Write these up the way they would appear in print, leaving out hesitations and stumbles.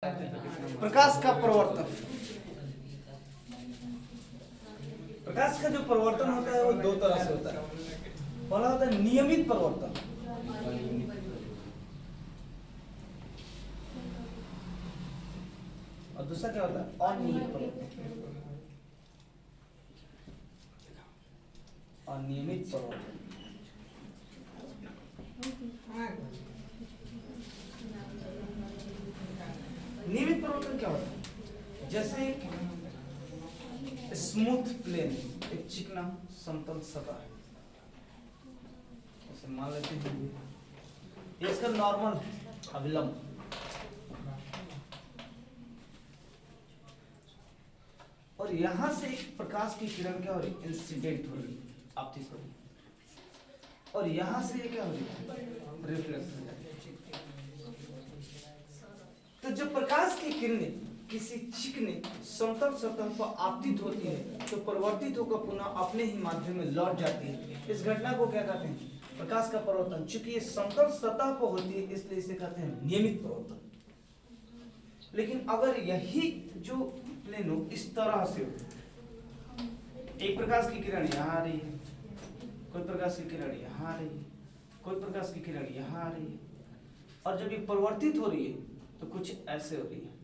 प्रकाश का परिवर्तन। प्रकाश का जो परिवर्तन होता है वो दो तरह से होता है। पहला होता है नियमित परिवर्तन, और दूसरा क्या होता है अनियमित परिवर्तन। अनियमित परिवर्तन नियमित परिवर्तन क्या होता है? जैसे एक स्मूथ प्लेन, एक चिकना समतल सतह है, जैसे मान लेते हैं ये इसका नॉर्मल अभिलंब, और यहां से एक प्रकाश की किरण क्या हो रही है, इंसिडेंट हो रही है, आपतित हो रही है, और यहां से ये क्या हो रही है, रिफ्लेक्ट हो रही है। तो जब प्रकाश की किरणें किसी चिकने समतल सतह पर आपतित होती है तो परिवर्तित होकर पुनः अपने ही माध्यम में लौट जाती है। इस घटना को क्या कहते हैं, प्रकाश का परिवर्तन। चूंकि ये समतल सतह पर होती है इसलिए इसे कहते हैं नियमित परिवर्तन। लेकिन अगर यही जो प्लेन हो इस तरह से हो, एक प्रकाश की किरण यहाँ आ रही है, कोई प्रकाश की किरण यहाँ आ रही है, कोई प्रकाश की किरण यहाँ आ रही है, और जब ये परिवर्तित हो रही है तो कुछ ऐसे हो रही है।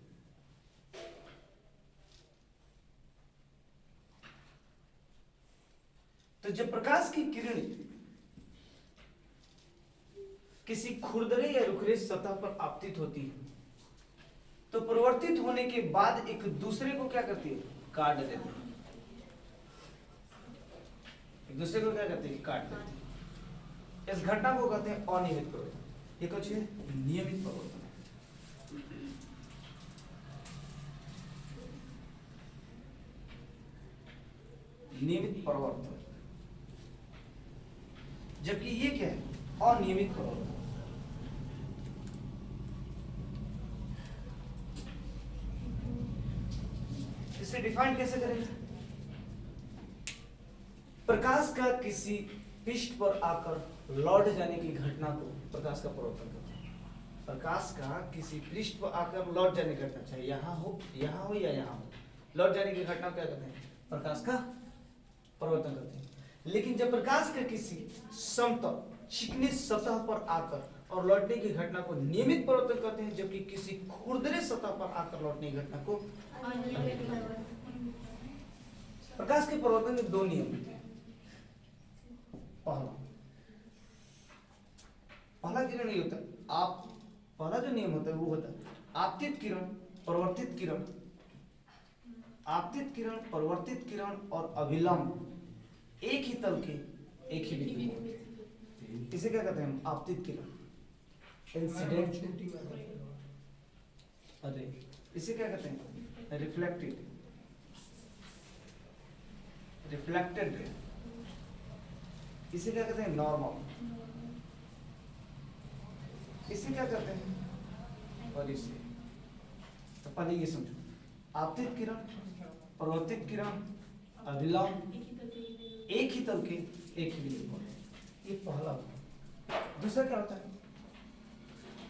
तो जब प्रकाश की किरण किसी खुरदरे या रुखरे सतह पर आपतित होती है तो परिवर्तित होने के बाद एक दूसरे को क्या करती है, काट देती है। एक दूसरे को क्या करती है, काट देती है। इस घटना को कहते हैं अनियमित परिवर्तन। ये कुछ है नियमित परिवर्तन। नियमित परिवर्तन, जबकि ये क्या है, अनियमित परिवर्तन। इसे डिफाइन कैसे करेंगे? प्रकाश का किसी पृष्ठ पर आकर लौट जाने की घटना को प्रकाश का परिवर्तन कहते हैं। प्रकाश का किसी पृष्ठ पर आकर लौट जाने की घटना, चाहे यहाँ हो या यहाँ हो, लौट जाने की घटना क्या कहते हैं, प्रकाश का परिवर्तन करते हैं। लेकिन जब प्रकाश का किसी समतल चिकनी सतह पर आकर और लौटने की घटना को नियमित परिवर्तन करते हैं, जबकि किसी खुरदरे सतह पर आकर लौटने की घटना को अनियमित परिवर्तन। प्रकाश के परिवर्तन में दो नियम होते हैं। पहला किरण ये होता है, आप पहला जो नियम होता है वो होता है आपतित किरण, परिवर्तित किरण, आपतित किरण, परिवर्तित किरण और अभिलंब एक ही तल के एक ही बिंदु पर। इसे क्या कहते हैं, आपतित किरण, इंसिडेंट, अरे इसे क्या कहते हैं, रिफ्लेक्टेड, रिफ्लेक्टेड रे, इसे क्या कहते हैं, नॉर्मल, इसे क्या कहते हैं, और इसे। तो पहले ये समझो, आपतित किरण, परिवर्तित किरण, अभिलंब एक ही तल के एक ही बिंदु पर। ये पहला होता है। दूसरा क्या होता है,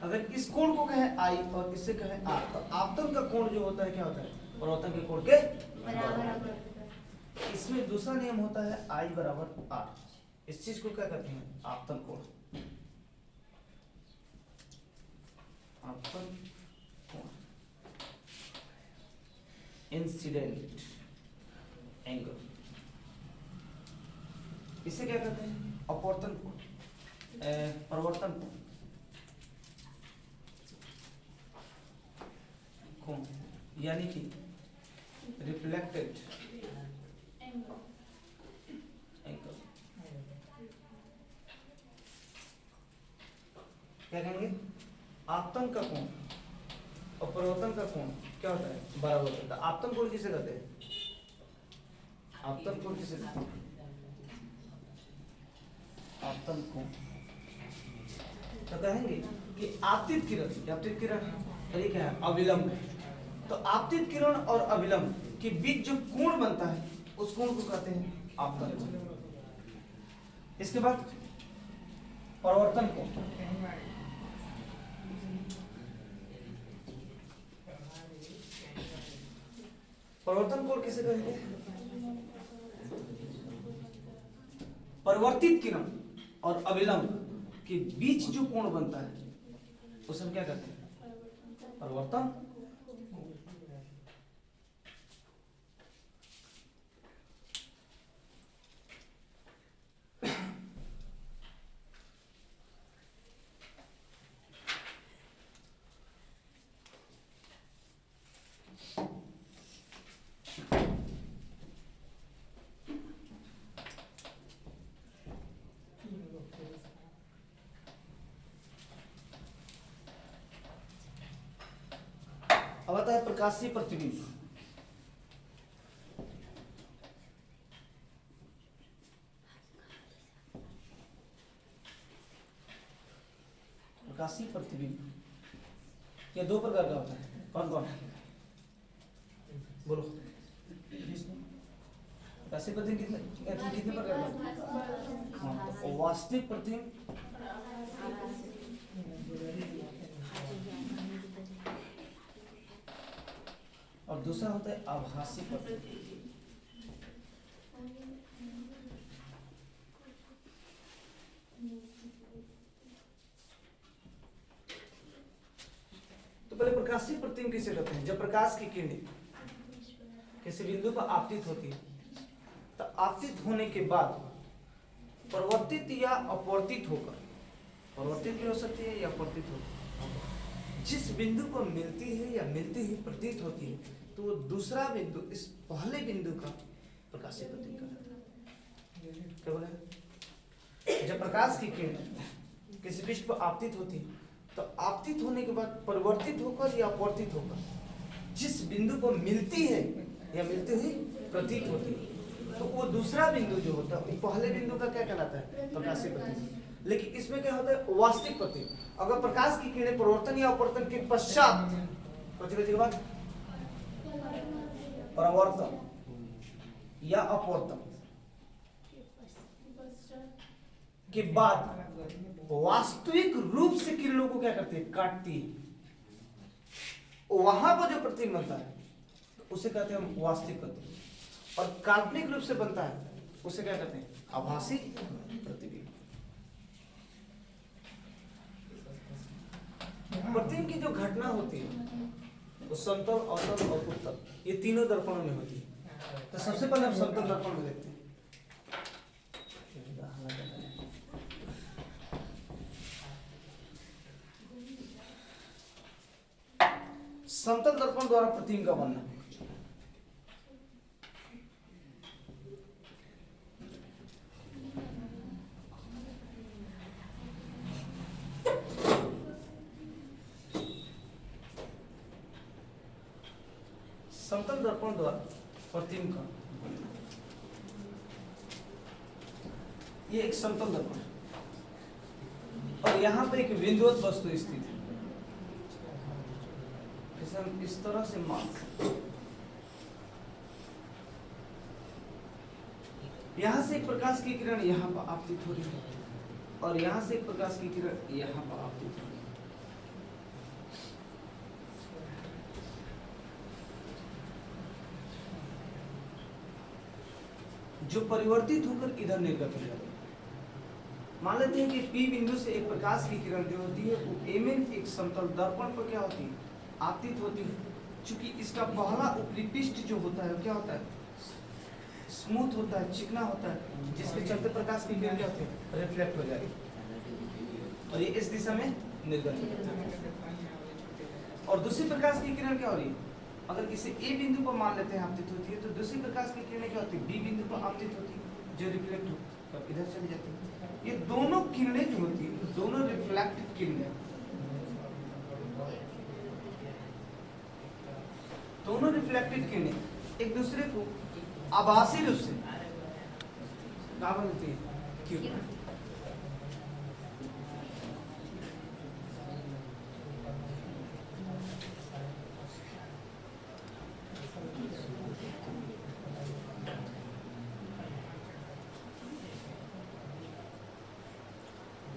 अगर इस कोण को कहे आई और इससे कहे आर, तो आपतन का कोण जो होता है क्या होता है, परिवर्तन के कोण के बराबर। इसमें दूसरा नियम होता है आई बराबर आर। इस चीज को क्या कहते हैं, आपतन कोण, आपतन कोण, इंसिडेंट एंगल। इसे क्या कहते हैं, अपवर्तन कोण, परिवर्तन कोण, यानी कि रिफ्लेक्टेड एंगल। क्या कहेंगे, आपतन का कोण और परिवर्तन का कोण क्या होता है, बराबर होता है। आपतन कोण किसे कहते हैं, आपतन कोण किसे कहते हैं, आपतन कोण। तो कहेंगे कि आपतित किरण, आपतित किरण और ये क्या है, अविलंब है। तो आपतित किरण और अविलंब के बीच जो कोण बनता है उस कोण को कहते हैं आपतन कोण। इसके बाद परिवर्तन कोण, परिवर्तन कोण किसे कहेंगे? परिवर्तित किरण और अविलंब के बीच जो कोण बनता है उसे हम क्या कहते हैं? परिवर्तन। अब आता है प्रकाशीय प्रतिबिंब। प्रकाशीय प्रतिबिंब ये दो प्रकार का होता है, कौन कौन है? बोलो। प्रकाशीय प्रतिबिंब कितने प्रकार का होता है? हाँ, वास्तविक प्रतिबिंब, और दूसरा होता है आभासी प्रतिबिंब। तो पहले प्रकाशीय प्रतिबिंब किसे कहते हैं? जब प्रकाश की किरणें किसी बिंदु पर आपतित होती है तो आपतित होने के बाद परिवर्तित या अपवर्तित होकर, परिवर्तित भी हो सकती है या अपवर्तित होकर जिस बिंदु पर मिलती है या मिलती हुई प्रतीत होती है तो वो दूसरा बिंदु इस पहले बिंदु का प्रकाशीय प्रतिबिंब कहलाता है। क्या बोला? जब प्रकाश की किरण किसी पृष्ठ पर आपतित होती है तो आपतित होने के बाद परिवर्तित होकर या अपवर्तित होकर जिस बिंदु पर मिलती है या मिलती हुई प्रतीत होती है तो वो दूसरा बिंदु जो होता है वो पहले बिंदु का क्या कहलाता है? प्रकाशीय प्रतिबिंब। लेकिन इसमें क्या होता है? वास्तविक प्रतिबिंब। अगर प्रकाश की किरणें परिवर्तन या अपवर्तन के पश्चात के बाद परिवर्तन या अपवर्तन के बाद वास्तविक रूप से किरणों को क्या करती है? काटती है। वहां पर जो प्रतिबिंब बनता है उसे कहते हैं हम वास्तविक प्रतिबिंब, और काल्पनिक रूप से बनता है उसे क्या कहते हैं? आभासी प्रतिबिंब। प्रतिबिंब की जो घटना होती है वो समतल, अवतल और उत्तल ये तीनों दर्पणों में होती है। तो सबसे पहले हम समतल दर्पण में देखते हैं। समतल दर्पण द्वारा प्रतिबिंब का बनना। समतल दर्पण द्वारा प्रतिबिंब का ये एक समतल दर्पण और यहां पर एक बिंदुवत वस्तु स्थित है। इसे हम इस तरह से मान यहां से एक प्रकाश की किरण यहां पर आपतित हो रही है और यहां से एक प्रकाश की किरण यहां पर आपतित हो रही है। जो परिवर्तित होकर इधर निर्गत हो जाती है। मान लेते हैं कि P बिंदु से एक प्रकाश की किरण जो होती है वो एमएन एक समतल दर्पण पर क्या होती है? आपतित होती है। चूंकि इसका पहला ऊपरी पृष्ठ जो होता है क्या होता है? स्मूथ होता है, चिकना होता है, जिसके चलते प्रकाश की किरण क्या होती है? रिफ्लेक्ट हो जाती है और ये इस दिशा में निर्गत हो जाती है। और दूसरी प्रकाश की किरण क्या हो रही है? अगर किसी ए बिंदु पर मान लेते हैं आपतित होती है तो दूसरी प्रकाश की किरणें क्या होती है? बी बिंदु पर आपतित होती है जो रिफ्लेक्ट होकर इधर चली जाती है। ये दोनों किरणें जो होती है दोनों रिफ्लेक्टेड किरणें, दोनों रिफ्लेक्टेड किरणें एक दूसरे को आभासी रूप से क्या बनती है? क्यों?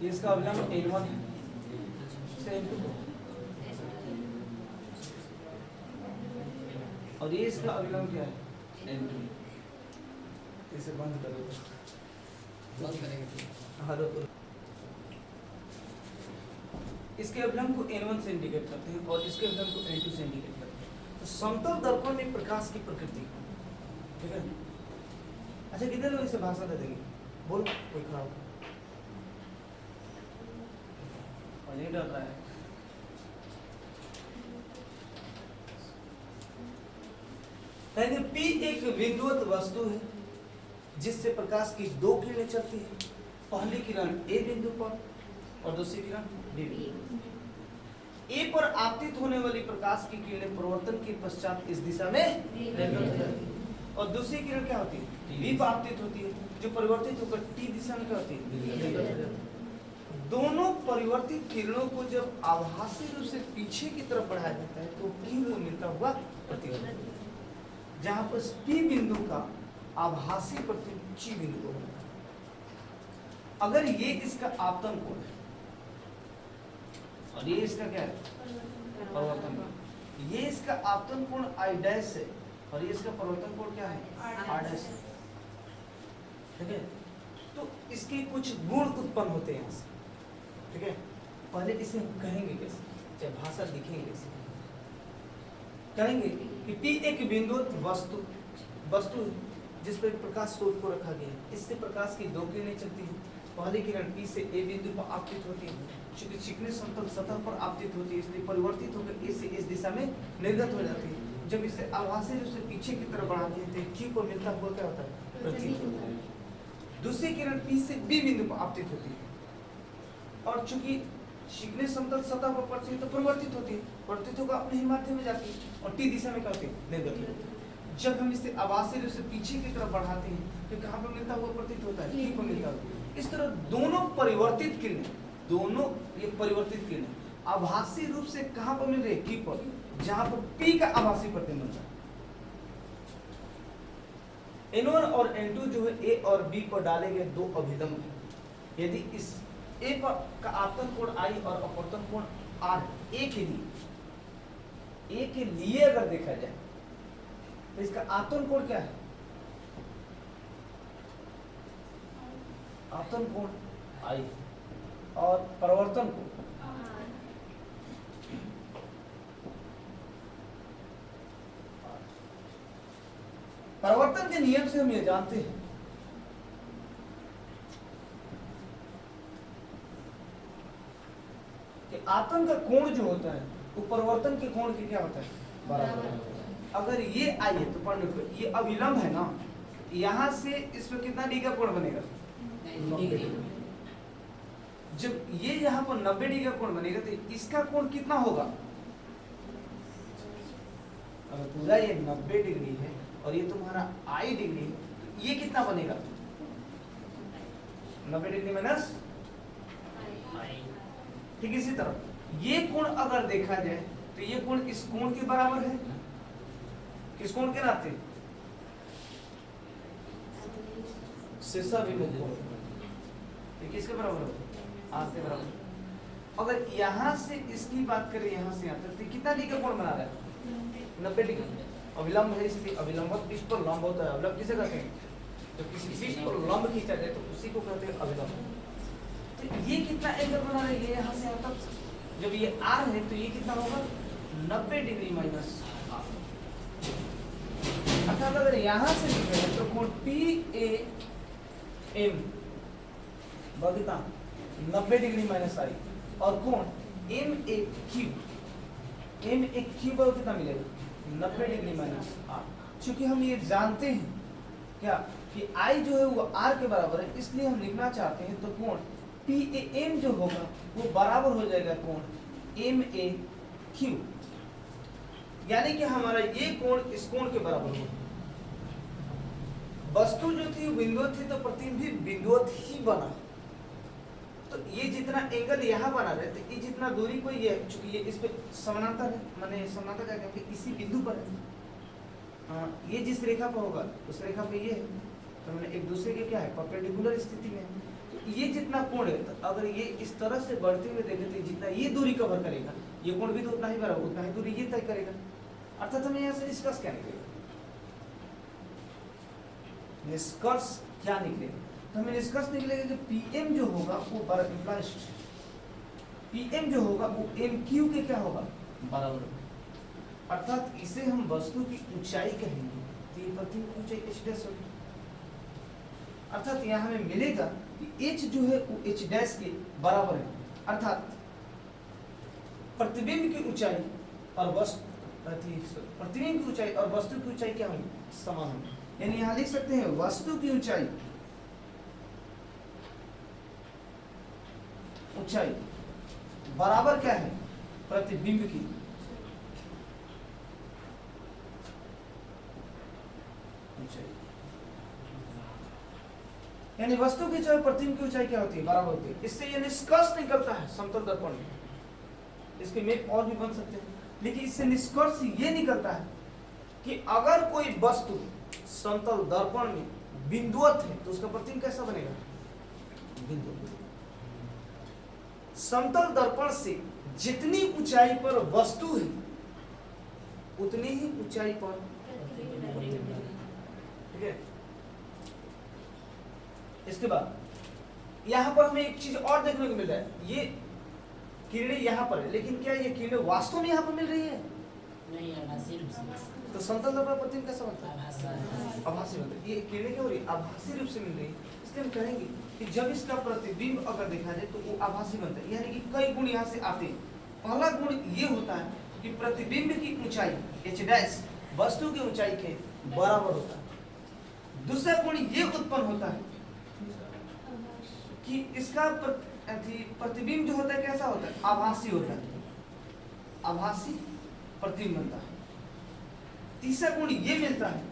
ये इसका अवलंब N1 है से N2 और और ये इसका अभिलंब क्या है? N2 इसे बंद करो तो। बंद करेंगे तो हाँ रुको। इसके अभिलंब को n1 से इंडिकेट करते हैं और इसके अभिलंब को n2 से इंडिकेट करते हैं। तो समतल दर्पण में प्रकाश की प्रकृति, ठीक है। अच्छा कितने लोग इसे भाषा दे देंगे? बोलो कोई खड़ा हो। और ये डर रहा है। कहेंगे P एक बिंदुवत वस्तु है जिससे प्रकाश की दो किरणें चलती हैं। पहली किरण A बिंदु पर और दूसरी किरण B बिंदु। A पर आपतित होने वाली प्रकाश की किरणें परिवर्तन के पश्चात इस दिशा में निर्गत हो जाती है और दूसरी किरण क्या होती है? B पर आपतित होती है जो परिवर्तित होकर T दिशा में क्या होती है? निर्गत हो जाती है। दोनों परिवर्तित किरणों को जब आभासी रूप से पीछे की तरफ बढ़ाया जाता है तो P को मिलता हुआ प्रतिबिंब, जहां पर P बिंदु का आभासी प्रतिबिंब G बिंदु को होता है। अगर ये इसका आपतन कोण है और ये इसका क्या है? परिवर्तन कोण। ये इसका आपतन कोण I डैश है और ये इसका परिवर्तन कोण क्या है? R डैश है, ठीक है। तो इसके कुछ गुण उत्पन्न होते हैं यहाँ से, ठीक है। पहले इसे हम कहेंगे कैसे, चाहे भाषा लिखेंगे कैसे? कहेंगे कि P एक बिंदुवत वस्तु जिस पर प्रकाश स्रोत को रखा गया है। इससे प्रकाश की दो किरणें चलती हैं। पहली किरण P से A बिंदु पर आपतित होती है, चूंकि चिकने समतल सतह पर आपतित होती है इसलिए परिवर्तित होकर A से इस दिशा में निर्गत हो जाती है। जब इसे आभासी रूप से पीछे की तरफ बढ़ाते हैं तो Q को मिलता हुआ क्या होता है? प्रतीत होता है। दूसरी किरण P से B बिंदु पर आपतित होती है और चूंकि चिकने समतल सतह पर पड़ती है तो परिवर्तित होती है, परिवर्तित होकर अपने ही माध्यम में जाती है और T दिशा में क्या होती है? निर्गत होती है। जब हम इसे आभासी रूप से पीछे की तरफ बढ़ाते हैं तो कहाँ पर मिलता हुआ प्रतीत होता है? T को मिलता हुआ। इस तरह दोनों परिवर्तित किरणें, दोनों ये परिवर्तित किरणें आभासी रूप से कहाँ पर मिल रही है? T पर, जहां पर P का आभासी प्रतिबिंब बनता है। N1 और N2 जो है A और B पर डाले गए दो अभिलंब हैं। यदि इस A पर का आपतन कोण I और अपवर्तन कोण R A के लिए अगर देखा जाए तो इसका आपतन कोण क्या है? आपतन कोण I और परिवर्तन कोण परिवर्तन के नियम से हम ये जानते हैं कि आपतन का कोण जो होता है वो परिवर्तन के कोण के क्या होता है? बराबर होता है। अगर ये I है तो पढ़ लो, ये अभिलंब है ना, यहां से इस पर कितना डिग्री का कोण बनेगा? 90। जब ये यहाँ पर 90 डिग्री का कोण बनेगा तो इसका कोण कितना होगा? अगर पूरा ये 90 डिग्री है और ये तुम्हारा I डिग्री है तो ये कितना बनेगा? 90 डिग्री माइनस I। ठीक इसी तरह ये कोण अगर देखा जाए तो ये कोण इस कोण के बराबर है। किस कोण के नाते? शीर्षाभिमुख कोण। ये किसके बराबर होगा? R के बराबर। अगर यहाँ से इसकी बात करें यहाँ से यहाँ तक तो कितना डिग्री का कोण बना रहा है? 90 डिग्री। अभिलंब है इसलिए अभिलंबक पृष्ठ पर लंब होता है। अभिलंब किसे कहते हैं? तो किसी पृष्ठ पर लंब खींचा जाए तो उसी को कहते हैं अभिलंब। तो ये कितना एंगल बना रहा है? ये यहाँ से यहाँ तक जब ये R है तो ये कितना होगा? 90 डिग्री माइनस R। अर्थात अगर यहाँ से लिखे तो कोण PAM कितना? 90 डिग्री माइनस I और कोण MAQ कितना मिलेगा? 90 डिग्री माइनस R। चूंकि हम ये जानते हैं क्या कि I जो है वो R के बराबर है, इसलिए हम लिखना चाहते हैं तो कोण PAM जो होगा वो बराबर हो जाएगा कोण MAQ, यानी कि हमारा ये कोण इस कोण के बराबर होगा। वस्तु जो थी बिंदुवत थी तो प्रतिबिंब भी बिंदुवत ही बना। तो ये जितना एंगल यहाँ बना रहे तो ये जितना दूरी को ये चूंकि ये इस पे समानांतर है, माने समानांतर क्या कहते हैं? इसी बिंदु पर है। ये जिस रेखा पर होगा उस रेखा पे ये है तो मैंने एक दूसरे के क्या है? परपेंडिकुलर स्थिति में। तो ये जितना कोण है तो अगर ये इस तरह से बढ़ते हुए देखे तो जितना ये दूरी कवर करेगा ये कोण भी तो उतना ही बराबर, उतना ही दूरी ये तय करेगा। अर्थात हमें यहाँ से निष्कर्ष क्या निकलेगा? निष्कर्ष क्या निकलेगा? तो हमें निष्कर्ष निकलेगा कि पीएम जो होगा वो बराबर, पीएम जो होगा वो एम क्यू के क्या होगा? बराबर होगा। अर्थात इसे हम वस्तु की ऊंचाई कहेंगे, तो ये प्रतिबिंब की ऊंचाई एच डैश होगी। अर्थात यहाँ हमें मिलेगा कि एच जो है वो एच डैश के बराबर है। अर्थात प्रतिबिंब की ऊंचाई और वस्तु प्रतिबिंब की ऊंचाई और वस्तु की ऊंचाई क्या होगी? समान होगी। यानी यहाँ लिख सकते हैं वस्तु की ऊंचाई बराबर क्या है? प्रतिबिंब की ऊंचाई। यानी वस्तु की ऊंचाई और प्रतिबिंब की ऊंचाई क्या होती है? बराबर होती है। इससे यह निष्कर्ष निकलता है समतल दर्पण में। इसके मेप और भी बन सकते हैं, लेकिन इससे निष्कर्ष ये निकलता है कि अगर कोई वस्तु समतल दर्पण में बिंदुवत है तो उसका प्रतिबिंब कैसा बनेगा? बिंदु। समतल दर्पण से जितनी ऊंचाई पर वस्तु है उतनी ही ऊंचाई पर प्रतिबिंब है। ठीक है। इसके बाद यहां पर हमें एक चीज और देखने को मिल रहा है। ये किरणें यहाँ पर है, लेकिन क्या ये किरणें वास्तव में यहाँ पर मिल रही है? नहीं, आभासी रूप से। तो समतल दर्पण प्रतिबिंब कैसा बनता है? आभासी। आभासी बनता है। ये किरणें क्या हो रही है? आभासी रूप से मिल रही है। इसलिए हम कहेंगे कि जब इसका प्रतिबिंब अगर देखा जाए तो वो आभासी बनता है, यानी कि कई गुण यहाँ से आते हैं। पहला गुण ये होता है कि प्रतिबिंब की ऊंचाई एच डैश वस्तु की ऊंचाई के बराबर होता है। दूसरा गुण ये उत्पन्न होता है कि इसका प्रतिबिंब जो होता है कैसा होता है? आभासी होता है। आभासी प्रतिबिंब बनता है। तीसरा गुण ये मिलता है,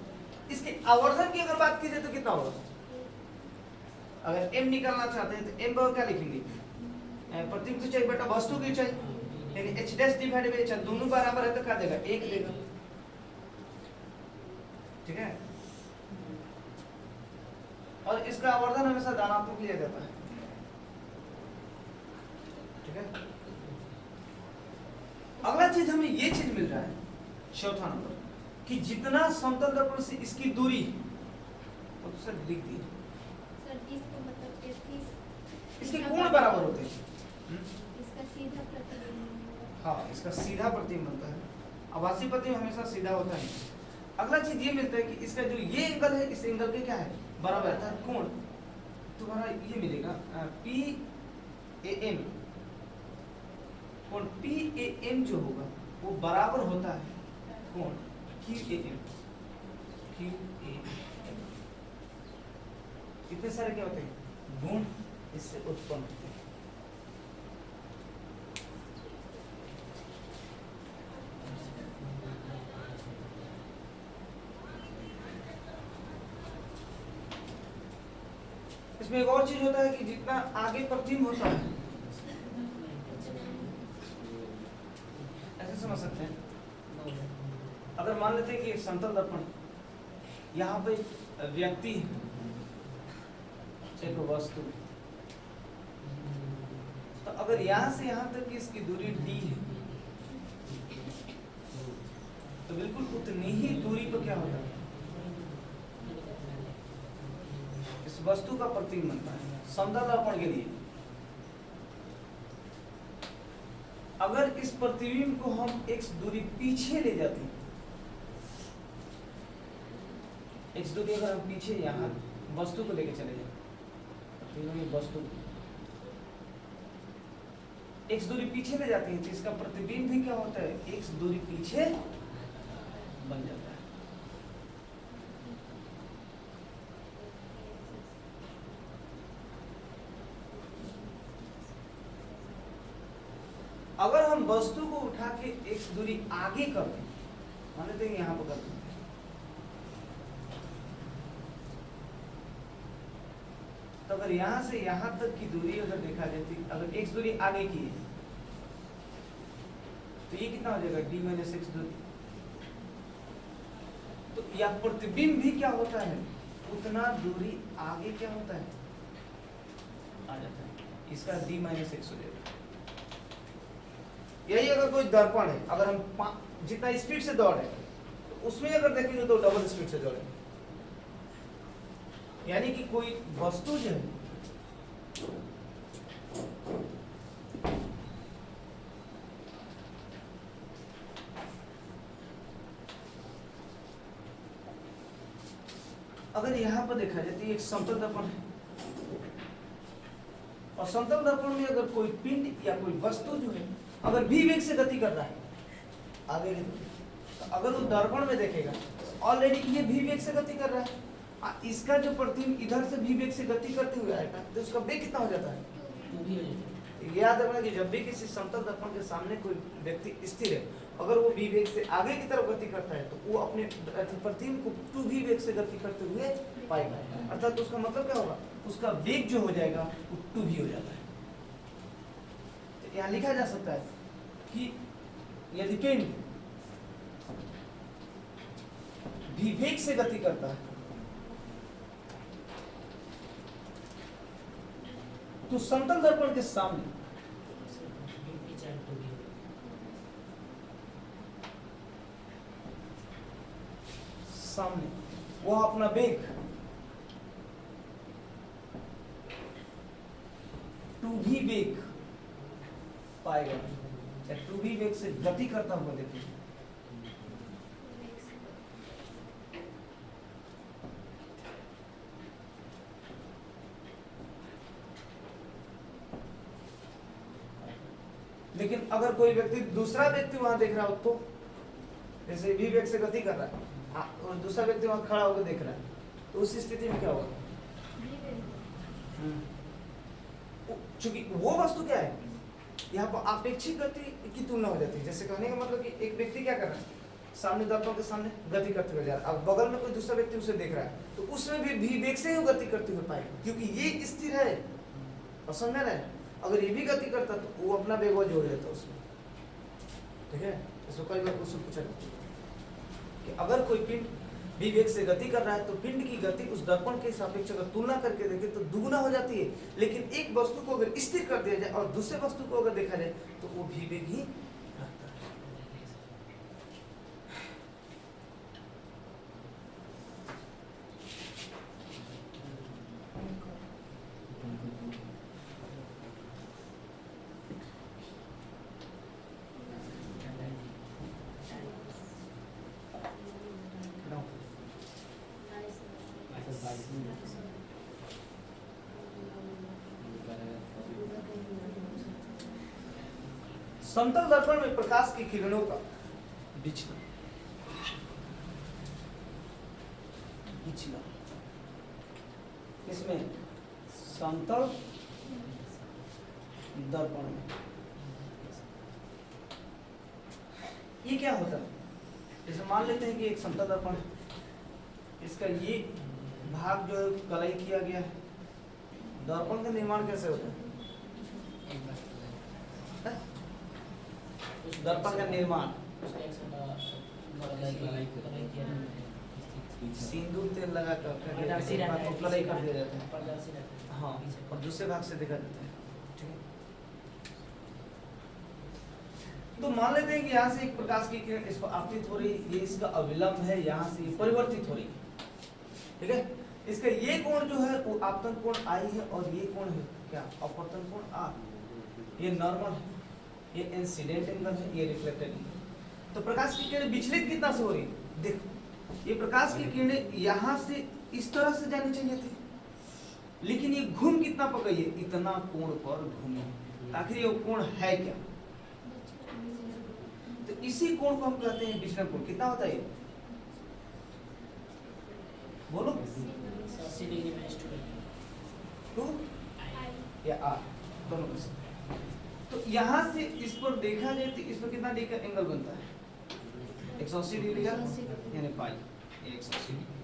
इसके आवर्धन की अगर बात की जाए तो कितना होगा? अगर m निकालना चाहते हैं तो m बराबर क्या लिखेंगे? प्रतिबिंब की ऊंचाई बटा वस्तु की ऊंचाई, यानी h dash divided by h, दोनों बराबर है तो क्या देगा? 1 देगा। ठीक है। और इसका आवर्धन हमेशा धनात्मक लिया जाता है। ठीक है। अगला चीज हमें ये चीज मिल रहा है चौथा नंबर कि जितना समतल दर्पण से इसकी दूरी वो तो सर लिख दिए सर 30 का मतलब 33 इसके कोण बराबर होते हैं। इसका सीधा प्रतिबिंब। हाँ, इसका सीधा प्रतिबिंब बनता है। आभासी प्रतिबिंब हमेशा सीधा होता है। अगला चीज ये मिलता है कि इसका जो ये एंगल है इस एंगल के क्या है? बराबर है। कोण तुम्हारा ये मिलेगा पी ए एम। कोण पी ए एम जो होगा वो बराबर होता है कोण Q A M. Q A M. इतने सारे क्या होते हैं? गुण इससे उत्पन्न होते हैं। इसमें एक और चीज होता है कि जितना आगे प्रतिबिंब होता है, ऐसे समझ सकते हैं। अगर मान लेते हैं कि समतल दर्पण यहाँ पे व्यक्ति एक वस्तु, तो अगर यहाँ से यहाँ तक की इसकी दूरी d है तो बिल्कुल उतनी ही दूरी पर क्या होता है? इस वस्तु का प्रतिबिंब बनता है समतल दर्पण के लिए। अगर इस प्रतिबिंब को हम x दूरी पीछे ले जाते हैं, x दूरी अगर हम पीछे यहाँ वस्तु को लेके चले जाए, वस्तु x दूरी पीछे ले जाते हैं तो इसका प्रतिबिंब भी क्या होता है? x दूरी पीछे बन जाता है। अगर हम वस्तु को उठा के x दूरी आगे कर दें, मान लेते हैं यहाँ पर कर दें, तो अगर यहाँ से यहाँ तक की दूरी अगर देखा जाए तो अगर x दूरी आगे की है तो ये कितना हो जाएगा? d माइनस एक्स दूरी। तो यह प्रतिबिंब भी क्या होता है? उतना दूरी आगे क्या होता है? आ जाता है। इसका d माइनस एक्स हो जाएगा। यही अगर कोई दर्पण है, अगर हम जितना स्पीड से दौड़ है तो उसमें अगर देखेंगे तो डबल स्पीड से दौड़े, यानी कि कोई वस्तु जो है अगर यहाँ पर देखा जाए तो ये एक समतल दर्पण है, और समतल दर्पण में अगर कोई पिंड या कोई वस्तु जो है अगर भी वेग से गति कर रहा है आगे की तरफ, तो अगर वो दर्पण में देखेगा ऑलरेडी ये भी वेग से गति कर रहा है, इसका जो प्रतिबिंब इधर से भी वेग से गति करते हुए आएगा तो उसका वेग कितना हो जाता है? टू भी हो जाता है। याद रखना कि जब भी किसी समतल दर्पण के सामने कोई व्यक्ति स्थिर है, अगर वो भी वेग से आगे की तरफ गति करता है तो वो अपने प्रतिबिंब को टू भी वेग से गति करते हुए पाएगा, अर्थात उसका मतलब क्या होगा, उसका वेग जो हो जाएगा वो टू भी हो जाता है। तो यहाँ लिखा जा सकता है कि यदि पिंड भी वेग से गति करता है तो समतल दर्पण के सामने वो अपना वेग टू भी वेग पाएगा, या टू भी वेग से गति करता हुआ देखिए। लेकिन अगर कोई व्यक्ति दूसरा व्यक्ति वहां देख रहा हो तो जैसे भी वेग से गति कर रहा है और दूसरा व्यक्ति वहां खड़ा होकर देख रहा है तो उस स्थिति में क्या होगा? चूंकि वो वस्तु क्या है, यहाँ पर अपेक्षित गति की तुलना हो जाती है। जैसे कहने का मतलब कि एक व्यक्ति क्या कर रहा है, सामने दर्पण के सामने गति करते हुए जा रहा है, अब बगल में कोई दूसरा व्यक्ति उसे देख रहा है तो उसमें भी वेग से ही गति करते हुए पाएगा, क्योंकि ये स्थिर है और समझ रहे हैं। अगर ये भी गति करता तो वो अपना वेग जोड़ देता उसमें, ठीक है। इसमें कई बार क्वेश्चन पूछा कि अगर कोई पिंड भी वेग से गति कर रहा है तो पिंड की गति उस दर्पण के सापेक्ष अगर तुलना करके देखें तो दुगुना हो जाती है, लेकिन एक वस्तु को अगर स्थिर कर दिया जाए और दूसरे वस्तु को अगर देखा जाए तो वो भी वेग ही रहता है। समतल दर्पण में प्रकाश की किरणों का विचलन इसमें समतल दर्पण में ये क्या होता है, जैसे मान लेते हैं कि एक समतल दर्पण है, इसका ये भाग जो कलाई किया गया है, दर्पण का निर्माण कैसे होता है? दर्पण का निर्माण सिंदूर तेल लगा कर कलाई कर दिया जाता है, हाँ, और दूसरे भाग से देखा जाता है, ठीक है। तो मान लेते हैं कि यहाँ से एक प्रकाश की किरण इस पर आपतित हो रही है, ये इसका अविलंब है, यहाँ से ये परिवर्तित हो रही है, ठीक है। इसका ये कोण जो है वो आपतन कोण आई है और ये कोण है क्या, अपवर्तन कोण आर। ये नॉर्मल है, ये इंसिडेंट एंगल है, ये रिफ्लेक्टेड एंगल। तो प्रकाश की किरण विचलित कितना से हो रही है, देखो ये प्रकाश की किरणें यहाँ से इस तरह से जानी चाहिए थी, लेकिन ये घूम कितना पर गई है, इतना कोण पर घूमी। आखिर ये कोण है क्या? तो इसी कोण को हम कहते हैं विचलन कोण। कितना होता है ये, बोलो? 80 डिग्री माइनस 2 या आर दोनों में से। तो यहाँ से इस पर देखा जाए तो इस पर कितना डिग्री का एंगल बनता है, 180 डिग्री का, यानी पाई 180 डिग्री।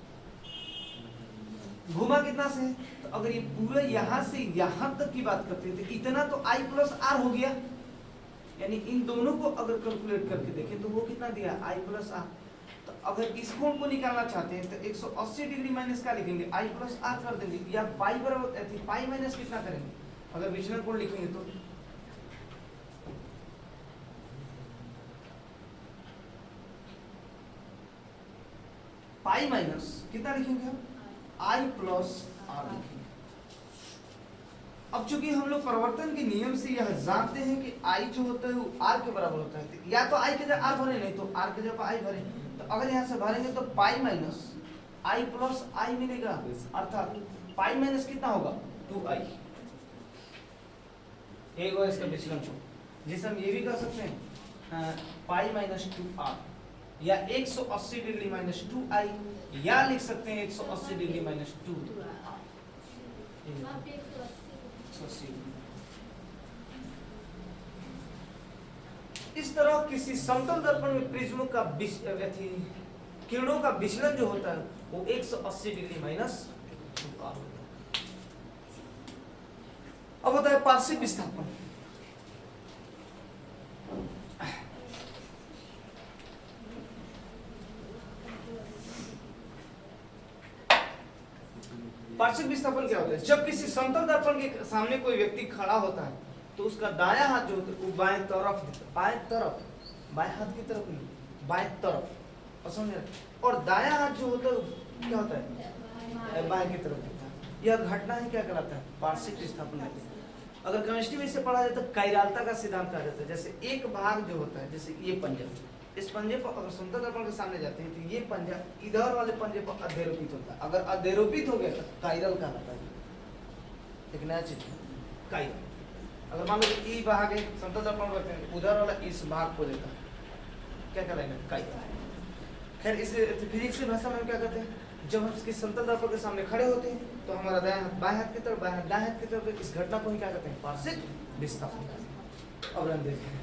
घुमा कितना से है, तो अगर ये पूरा यहाँ से यहाँ तक की बात करते हैं तो इतना तो I प्लस आर हो गया, यानी इन दोनों को अगर कैलकुलेट करके देखें तो वो कितना दिया, I प्लस आर। तो अगर इस कोण को निकालना चाहते हैं तो 180 डिग्री माइनस क्या लिखेंगे, I प्लस आर कर देंगे, या पाई बराबर पाई माइनस कितना करेंगे अगर विचलन कोण लिखेंगे तो पाई माइनस कितना लिखेंगे हम आई प्लस आर लिखेंगे। अब चूंकि हम लोग परिवर्तन के नियम से यह जानते हैं कि आई जो होता है वो आर के बराबर होता है, तो या तो आई के जगह आर भरे, नहीं तो आर के जगह आई भरे। तो अगर यहाँ से भरेंगे तो पाई माइनस आई प्लस आई मिलेगा, अर्थात पाई माइनस कितना होगा 2i। एक और इसका विचलन को जिसे हम ये भी कर सकते हैं पाई माइनस 2r, या 180 डिग्री माइनस 2i, या लिख सकते हैं 180 डिग्री माइनस 2। आप 180 इस तरह किसी समतल दर्पण में प्रिज्मों का किरणों का विचलन जो होता है वो 180 डिग्री माइनस 2r होता है। अब होता है पार्श्विक विस्थापन। पार्श्विक विस्थापन क्या होता है? जब किसी समतल दर्पण के सामने कोई व्यक्ति खड़ा होता है तो उसका दायां हाथ जो होता है वो बाएं तरफ दिखता है, बाएं तरफ, बाएं हाथ की तरफ नहीं, बाएं तरफ, और समझ रहे? और दायां हाथ जो होता है क्या होता है? बाएं की तरफ दिखता है। यह घटना ही क्या कहलाता है? पार्श्विक विस्थापन कहलाता है। अगर केमिस्ट्री में इसे पढ़ा जाए तो कायरलता का सिद्धांत कहा जाता है। जैसे एक भाग जो होता है, जैसे ये पंजा, इस पंजे पर अगर समतल दर्पण के सामने जाते हैं तो ये पंजा इधर वाले पंजे पर अध्यारोपित होता है। अगर अध्यारोपित हो गया तो कायरल कहलाता है। एक नया चीज कायरल। अगर मान लो ये भाग है समतल दर्पण रखते हैं, उधर वाला इस भाग को लेता है, क्या कहलाएगा? कायरल। खैर इस फिजिक्स की भाषा में हम क्या करते हैं, जब हम इसके समतल दर्पण के सामने खड़े होते हैं तो हमारा दायां हाथ बाएं हाथ की तरफ, बाएं हाथ दाएं हाथ की तरफ, इस घटना को ही क्या कहते हैं? पार्श्विक विस्थापन। अब रन देखते हैं।